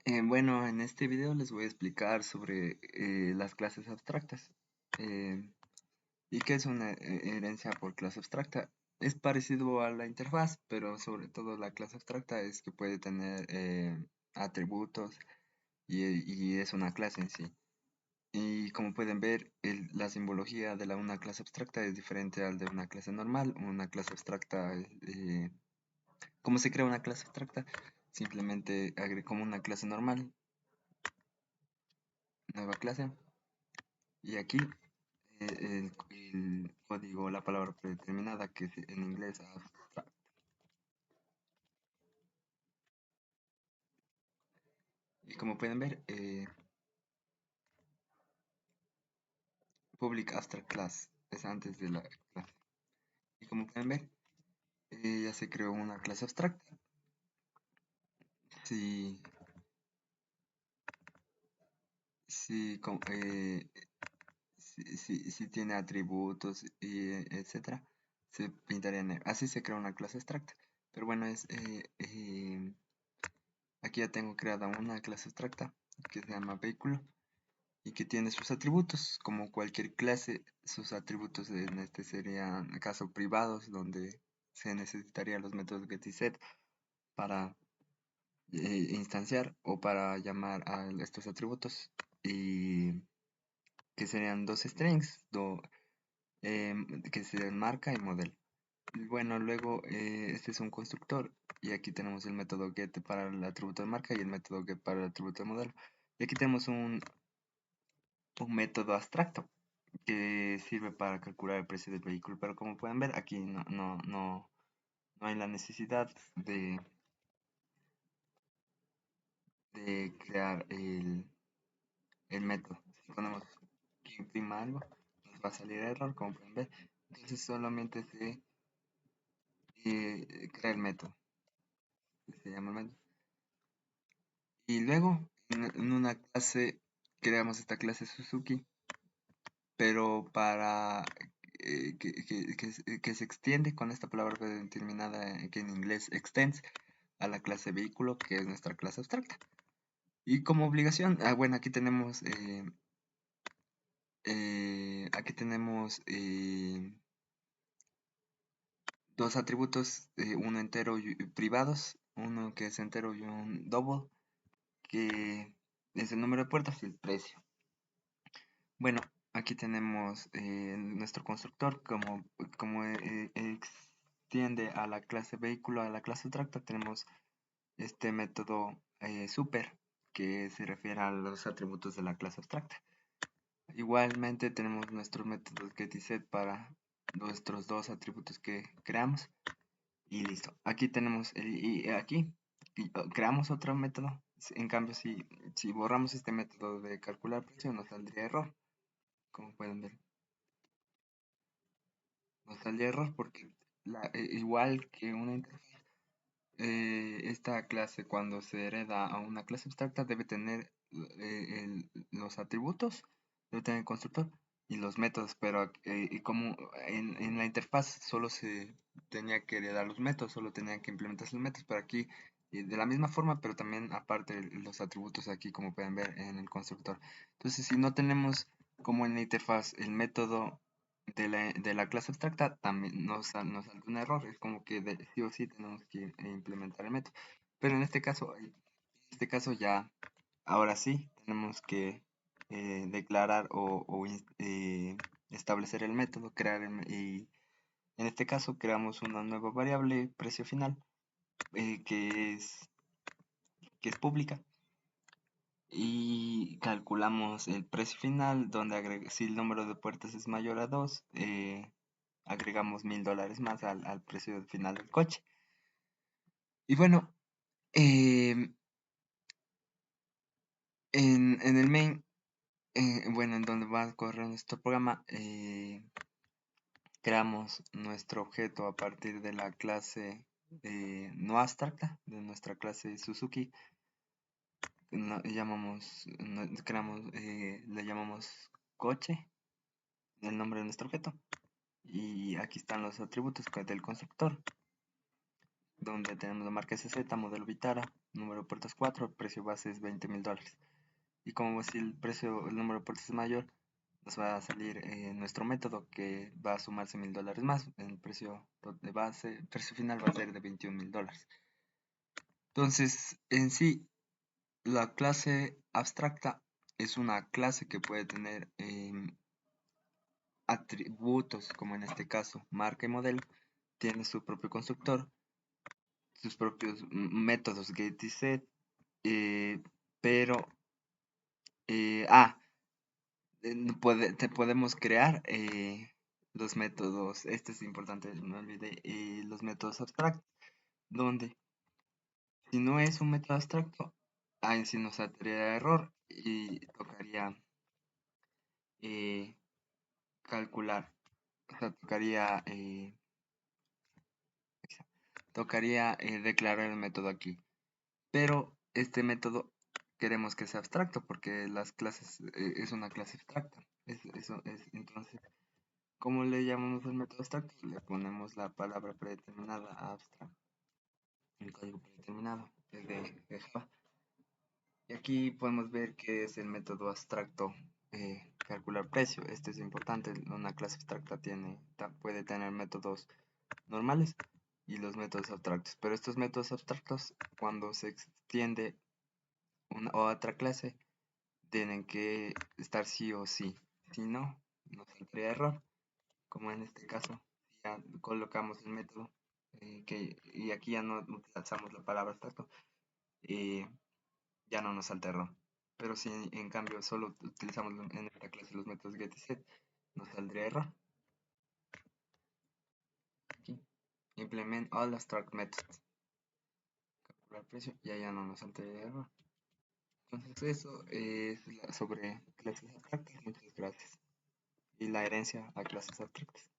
Bueno, en este video les voy a explicar sobre las clases abstractas eh, y qué es una herencia por clase abstracta. Es parecido a la interfaz, pero sobre todo la clase abstracta es que puede tener atributos y es una clase en sí. Y como pueden ver, la simbología de una clase abstracta es diferente al de una clase normal. Una clase abstracta, ¿cómo se crea una clase abstracta? Simplemente como una clase normal, nueva clase. Y aquí el código, la palabra predeterminada, que es en inglés abstract. Y como pueden ver, public abstract class es antes de la clase. Y como pueden ver, ya se creó una clase abstracta. Si, si, si tiene atributos y etcétera, se pintaría negro. Así se crea una clase abstracta. Pero bueno, aquí ya tengo creada una clase abstracta que se llama vehículo y que tiene sus atributos, como cualquier clase. Sus atributos en este serían acaso privados, donde se necesitarían los métodos get y set para instanciar o para llamar a estos atributos, y que serían dos strings, que serían marca y modelo. Y bueno, luego este es un constructor y aquí tenemos el método get para el atributo de marca y el método get para el atributo de modelo. Y aquí tenemos un método abstracto que sirve para calcular el precio del vehículo, pero como pueden ver aquí no hay la necesidad de crear el método. Si ponemos que imprima algo, nos va a salir error, como pueden ver. Entonces solamente se crea el método, se llama el método. Y luego en una clase creamos esta clase Suzuki, pero para que se extiende con esta palabra determinada que en inglés extends a la clase vehículo, que es nuestra clase abstracta. Y como obligación, bueno, aquí tenemos dos atributos, uno entero y privados, uno que es entero y un double, que es el número de puertas y el precio. Bueno, aquí tenemos nuestro constructor, como extiende a la clase vehículo, a la clase abstracta, tenemos este método super, que se refiere a los atributos de la clase abstracta. Igualmente tenemos nuestros métodos get y set para nuestros dos atributos que creamos. Y listo. Aquí tenemos creamos otro método. En cambio, si borramos este método de calcular precio, nos saldría error. Como pueden ver, nos saldría error porque igual que una interfaz, esta clase, cuando se hereda a una clase abstracta, debe tener los atributos, debe tener el constructor y los métodos, pero y como en la interfaz solo se tenía que heredar los métodos, solo tenía que implementar los métodos, pero aquí de la misma forma, pero también aparte los atributos aquí, como pueden ver en el constructor. Entonces, si no tenemos como en la interfaz el método de la clase abstracta, también nos sale un error. Es como que sí o sí tenemos que implementar el método. Pero en este caso ya, ahora sí, tenemos que declarar o establecer el método, y en este caso creamos una nueva variable, precio final, eh, que es, que es pública. Y calculamos el precio final, donde si el número de puertas es mayor a 2, agregamos $1000 más al precio final del coche. Y bueno, em, en el main, bueno, en donde va a correr nuestro programa, creamos nuestro objeto a partir de la clase no abstracta, de nuestra clase Suzuki. Le llamamos coche, el nombre de nuestro objeto. Y aquí están los atributos del constructor. donde tenemos la marca SZ, modelo Vitara, número de puertas 4, el precio base es $20,000. Y como si el número de puertas es mayor, nos va a salir nuestro método que va a sumarse $1,000 más. El precio de base, el precio final va a ser de $21,000. Entonces, en sí, la clase abstracta es una clase que puede tener atributos, como en este caso, marca y modelo, tiene su propio constructor, sus propios métodos get y set, pero eh, ah, podemos crear los métodos, este es importante, no olvide, los métodos abstractos, donde si no es un método abstracto, ahí sí nos saldría error y tocaría eh, calcular, o sea, tocaría declarar el método aquí. Pero este método queremos que sea abstracto porque las clases es una clase abstracta. Entonces, ¿cómo le llamamos al método abstracto? Le ponemos la palabra predeterminada abstract, el código predeterminado de Java. Y aquí podemos ver que es el método abstracto calcular precio. Este es importante. Una clase abstracta puede tener métodos normales y los métodos abstractos. Pero estos métodos abstractos, cuando se extiende una otra clase, tienen que estar sí o sí. Si no, nos saldría error. Como en este caso, ya colocamos el método y aquí ya no utilizamos la palabra abstracto, ya no nos salta error. Pero si en cambio solo utilizamos en esta clase los métodos get y set, nos saldría error. Aquí, implement all abstract methods. Calcular precio, ya no nos saldría error. Entonces eso es sobre clases abstractas. Muchas gracias. Y la herencia a clases abstractas.